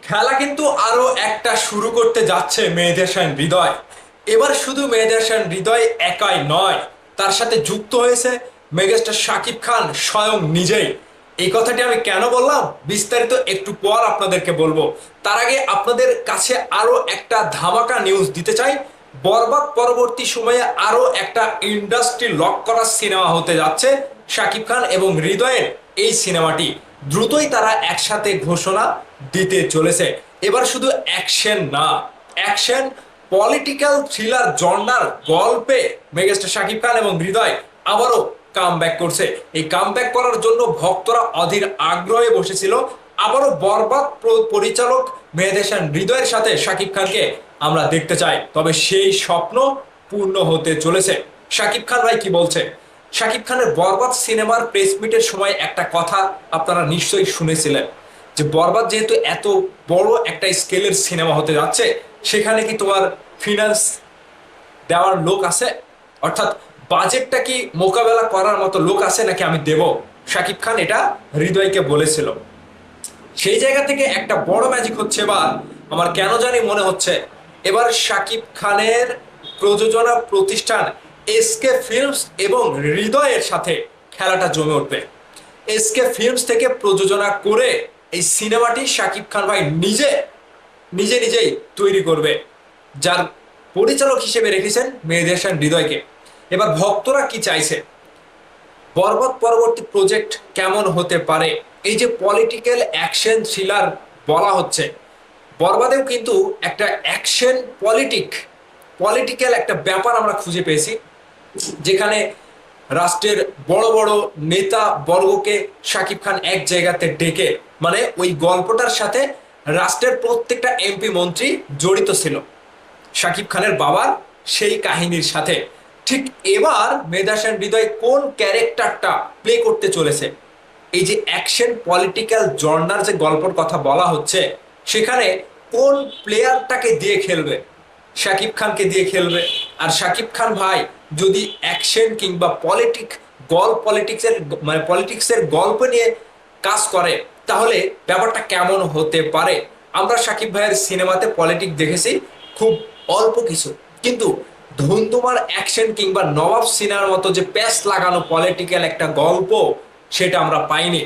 খেলা কিন্তু আরো একটা শুরু করতে যাচ্ছে মেহেদী হৃদয়। এবার শুধু মেহেদী হৃদয় একাই নয়, তার সাথে যুক্ত হয়েছে মেগাস্টার শাকিব খান স্বয়ং নিজেই। এই কথাটি আমি কেন বললাম বিস্তারিত একটু পর আপনাদেরকে বলবো। তার আগে আপনাদের কাছে আরো একটা ধামাকা নিউজ দিতে চাই। বরবাদ পরবর্তী সময়ে আরো একটা ইন্ডাস্ট্রি লক করা সিনেমা হতে যাচ্ছে শাকিব খান এবং হৃদয়ের। এই সিনেমাটি দ্রুতই তারা একসাথে ঘোষণা দিতে চলেছে। এবার শুধু অ্যাকশন না, অ্যাকশন পলিটিক্যাল থ্রিলার জনরার গল্পে মেগাস্টার শাকিব খান এবং হৃদয় আবারও কাম ব্যাক করছে। এই কাম ব্যাক করার জন্য ভক্তরা অধীর আগ্রহে বসেছিল। আবারও বরবাদ পরিচালক মেহেদী হৃদয়ের সাথে শাকিব খানকে আমরা দেখতে চাই, তবে সেই স্বপ্ন পূর্ণ হতে চলেছে। শাকিব খান ভাই কি বলছে? শাকিব খানের বরবাদ সিনেমার প্রেস মিটের সময় একটা কথা আপনারা নিশ্চয়ই শুনেছিলেন, যে বরবাদ যেহেতু এত বড় একটা স্কেলের সিনেমা হতে যাচ্ছে, সেখানে কি তোমার ফিনান্স দেওয়ার লোক আছে, অর্থাৎ বাজেটটা কি মোকাবেলা করার মতো লোক আছে নাকি আমি দেব? শাকিব খান এটা হৃদয়কে বলেছিল। সেই জায়গা থেকে একটা বড় ম্যাজিক হচ্ছে। এবার আমার কেন জানি মনে হচ্ছে এবার শাকিব খানের প্রযোজনা প্রতিষ্ঠান এসকে ফিল্মস এবং হৃদয়ের সাথে খেলাটা জমে উঠবে। এসকে ফিল্মস থেকে প্রযোজনা করে এই সিনেমাটি শাকিব খান ভাই নিজে নিজে নিজেই তৈরি করবে, যার পরিচালক হিসেবে রেখেছেন মেহেদী হৃদয়কে। এবার ভক্তরা কি চাইছে, বরবাদ পরবর্তী প্রজেক্ট কেমন হতে পারে? এই যে পলিটিক্যাল অ্যাকশন থ্রিলার বলা হচ্ছে, বরবাদেও কিন্তু একটা অ্যাকশন পলিটিক্যাল একটা ব্যাপার আমরা খুঁজে পেয়েছি, যেখানে রাষ্ট্রের বড় বড় নেতা বর্গকে শাকিব খান এক জায়গাতে ডেকে, মানে ওই গল্পটার সাথে রাষ্ট্রের প্রত্যেকটা এমপি মন্ত্রী জড়িত ছিল শাকিব খানের বাবার সেই কাহিনীর সাথে। ঠিক এবার মেহেদী হৃদয় কোন ক্যারেক্টারটা প্লে করতে চলেছে? এই যে অ্যাকশন পলিটিক্যাল জর্নার যে গল্পের কথা বলা হচ্ছে, সেখানে কোন প্লেয়ারটাকে দিয়ে খেলবে? শাকিব খানকে দিয়ে খেলবে। আর শাকিব খান ভাই যদি অ্যাকশন কিংবা পলিটিক্সের গল্প নিয়ে কাজ করে, তাহলে ব্যাপারটা কেমন হতে পারে? আমরা শাকিব ভাইয়ের সিনেমাতে পলিটিক্স দেখেছি খুব অল্প কিছু, কিন্তু ধুন্ধুমার অ্যাকশন কিংবা নবাব সিনার মতো যে প্যাচ লাগানো পলিটিক্যাল একটা গল্প, সেটা আমরা পাইনি।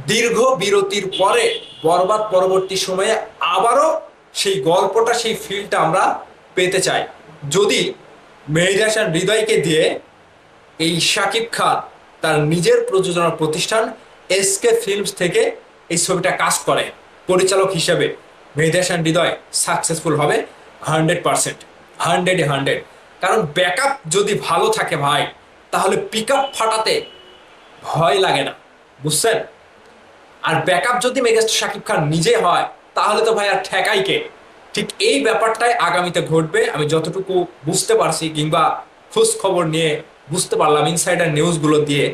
দীর্ঘ বিরতির পরে বরবাদ পরবর্তী সময়ে আবারও সেই গল্পটা, সেই ফিলটা আমরা পেতে চাই। যদি মেহেদী হৃদয়কে দিয়ে এই শাকিব খান তার নিজের প্রযোজনা প্রতিষ্ঠান এসকে ফিল্মস থেকে এই ছবিটা কাজ করে পরিচালক হিসেবে, মেহেদী হৃদয় সাকসেসফুল হবে 100%, 100-100। কারণ ব্যাকআপ যদি ভালো থাকে ভাই, তাহলে পিক আপ ফাটাতে ভয় লাগে না, বুঝছেন? আর ব্যাকআপ যদি মেগাস্টার শাকিব খান নিজে হয়, তাহলে তো ভাই আর ঠেকাই কে? ঠিক এই ব্যাপারটাই আগামীতে ঘটবে, আমি যতটুকু বুঝতে পারছি কিংবা খোঁজ খবর নিয়ে বুঝতে পারলাম ইনসাইডার নিউজগুলো দিয়ে।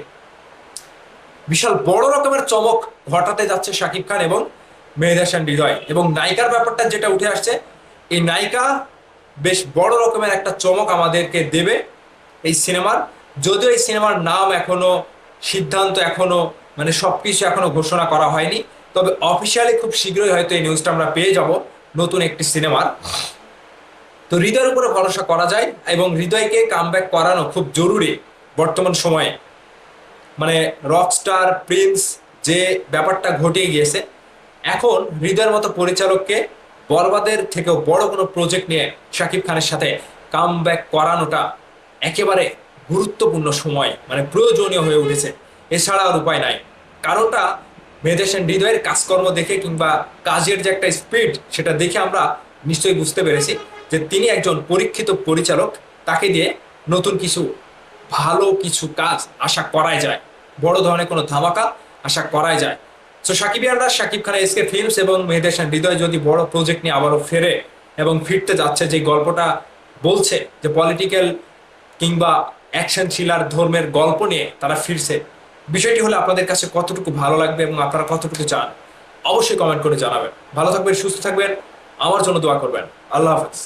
বিশাল বড় রকমের চমক ঘটাতে যাচ্ছে শাকিব খান এবং মেহেদী হৃদয়। এবং নায়িকার ব্যাপারটা যেটা উঠে আসছে, এই নায়িকা বেশ বড় রকমের একটা চমক আমাদেরকে দেবে এই সিনেমার। যদিও এই সিনেমার নাম এখনো, সিদ্ধান্ত এখনো, মানে সবকিছু এখনো ঘোষণা করা হয়নি, তবে অফিসিয়ালি খুব শীঘ্রই হয়তো এই নিউজটা আমরা পেয়ে যাব নতুন একটি সিনেমার। তো হৃদয়ের উপরে ভরসা করা যায় এবং হৃদয়কে কামব্যাক করানো খুব জরুরি বর্তমান সময়ে। মানে রকস্টার প্রিন্স যে ব্যাপারটা ঘটিয়ে গিয়েছে, এখন হৃদয়ের মতো পরিচালককে বরবাদের থেকেও বড় কোনো প্রজেক্ট নিয়ে শাকিব খানের সাথে কামব্যাক করানোটা একেবারে গুরুত্বপূর্ণ সময়, মানে প্রয়োজনীয় হয়ে উঠেছে। এছাড়া আর উপায় নাই। কারণটা মেহেদী হৃদয়ের কাজকর্ম দেখে কিংবা কাজের যে একটা স্পিড, সেটা দেখে আমরা নিশ্চয়ই বুঝতে পেরেছি যে তিনি একজন পরীক্ষিত পরিচালক। তাকে দিয়ে নতুন কিছু, ভালো কিছু কাজ আশা করাই যায়, বড় ধরনের কোনো ধামাকা আশা করাই যায়। তো সাকিবিয়ানরা শাকিব খানের এসকে ফিল্মস এবং মেহেদী হৃদয় যদি বড় প্রজেক্ট নিয়ে আবারও ফেরে এবং ফিরতে যাচ্ছে, যে গল্পটা বলছে যে পলিটিক্যাল কিংবা অ্যাকশন থ্রিলার ধর্মের গল্প নিয়ে তারা ফিরছে, বিষয়টি হলে আপনাদের কাছে কতটুকু ভালো লাগবে এবং আপনারা কতটুকু চান, অবশ্যই কমেন্ট করে জানাবেন। ভালো থাকবেন, সুস্থ থাকবেন, আমার জন্য দোয়া করবেন। আল্লাহ হাফেজ।